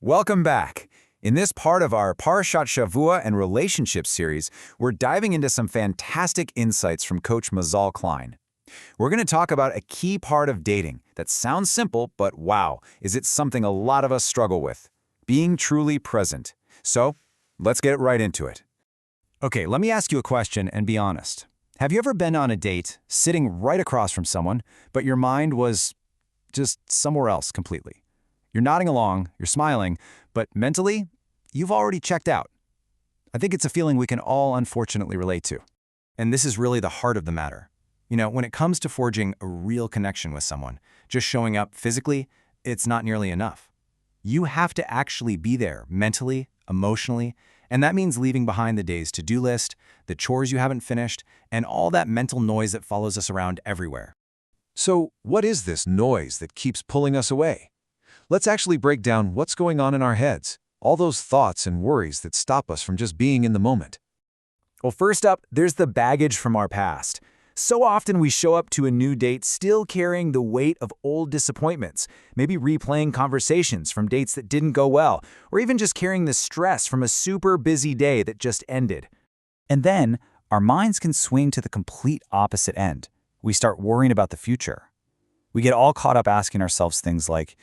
Welcome back. In this part of our Parashat Shavua and Relationship series, we're diving into some fantastic insights from Coach Mazal Klein. We're going to talk about a key part of dating that sounds simple, but wow, is it something a lot of us struggle with. Being truly present. So, let's get right into it. Okay, let me ask you a question and be honest. Have you ever been on a date, sitting right across from someone, but your mind was just somewhere else completely? You're nodding along, you're smiling, but mentally, you've already checked out. I think it's a feeling we can all unfortunately relate to. And this is really the heart of the matter. You know, when it comes to forging a real connection with someone, just showing up physically, it's not nearly enough. You have to actually be there mentally, emotionally, and that means leaving behind the day's to-do list, the chores you haven't finished, and all that mental noise that follows us around everywhere. So, what is this noise that keeps pulling us away? Let's actually break down what's going on in our heads, all those thoughts and worries that stop us from just being in the moment. Well, first up, there's the baggage from our past. So often we show up to a new date still carrying the weight of old disappointments, maybe replaying conversations from dates that didn't go well, or even just carrying the stress from a super busy day that just ended. And then, our minds can swing to the complete opposite end. We start worrying about the future. We get all caught up asking ourselves things like,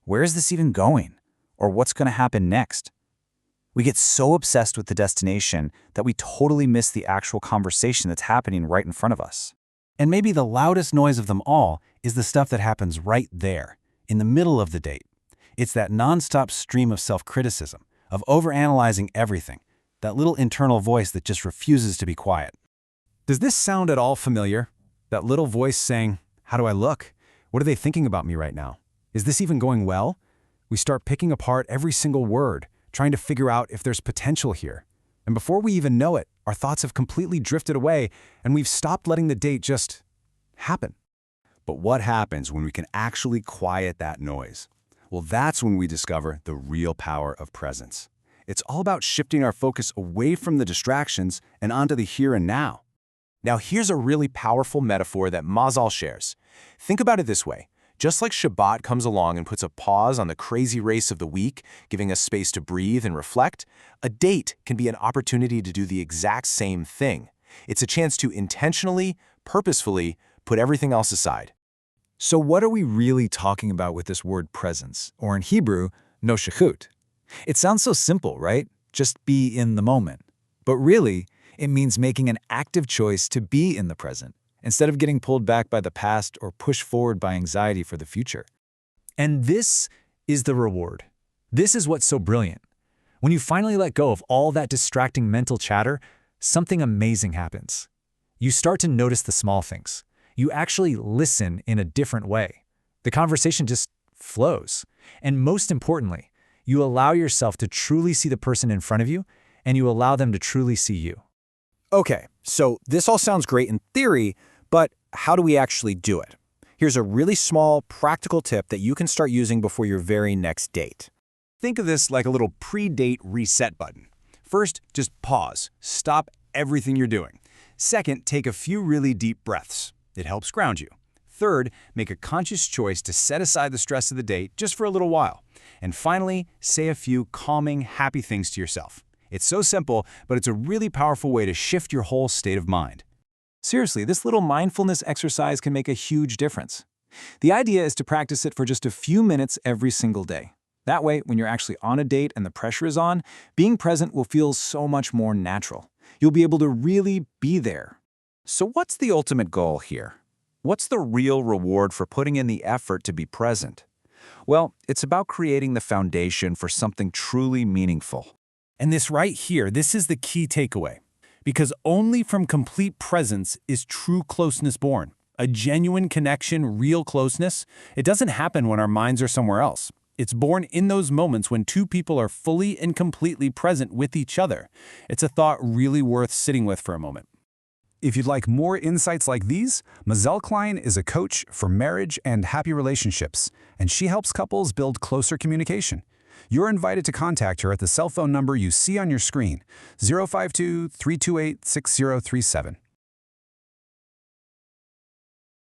where is this even going? Or what's going to happen next? We get so obsessed with the destination that we totally miss the actual conversation that's happening right in front of us. And maybe the loudest noise of them all is the stuff that happens right there, in the middle of the date. It's that nonstop stream of self-criticism, of overanalyzing everything, that little internal voice that just refuses to be quiet. Does this sound at all familiar? That little voice saying, how do I look? What are they thinking about me right now? Is this even going well? We start picking apart every single word, trying to figure out if there's potential here. And before we even know it, our thoughts have completely drifted away and we've stopped letting the date just happen. But what happens when we can actually quiet that noise? Well, that's when we discover the real power of presence. It's all about shifting our focus away from the distractions and onto the here and now. Now here's a really powerful metaphor that Mazal shares. Think about it this way. Just like Shabbat comes along and puts a pause on the crazy race of the week, giving us space to breathe and reflect, a date can be an opportunity to do the exact same thing. It's a chance to intentionally, purposefully put everything else aside. So what are we really talking about with this word presence, or in Hebrew, noshechut? It sounds so simple, right? Just be in the moment. But really, it means making an active choice to be in the present, instead of getting pulled back by the past or pushed forward by anxiety for the future. And this is the reward. This is what's so brilliant. When you finally let go of all that distracting mental chatter, something amazing happens. You start to notice the small things. You actually listen in a different way. The conversation just flows. And most importantly, you allow yourself to truly see the person in front of you, and you allow them to truly see you. Okay, so this all sounds great in theory, but how do we actually do it? Here's a really small, practical tip that you can start using before your very next date. Think of this like a little pre-date reset button. First, just pause. Stop everything you're doing. Second, take a few really deep breaths. It helps ground you. Third, make a conscious choice to set aside the stress of the date just for a little while. And finally, say a few calming, happy things to yourself. It's so simple, but it's a really powerful way to shift your whole state of mind. Seriously, this little mindfulness exercise can make a huge difference. The idea is to practice it for just a few minutes every single day. That way, when you're actually on a date and the pressure is on, being present will feel so much more natural. You'll be able to really be there. So what's the ultimate goal here? What's the real reward for putting in the effort to be present? Well, it's about creating the foundation for something truly meaningful. And this right here, this is the key takeaway. Because only from complete presence is true closeness born. A genuine connection, real closeness, it doesn't happen when our minds are somewhere else. It's born in those moments when two people are fully and completely present with each other. It's a thought really worth sitting with for a moment. If you'd like more insights like these, Mazal Klein is a coach for marriage and happy relationships, and she helps couples build closer communication. You're invited to contact her at the cell phone number you see on your screen, 052-328-6037.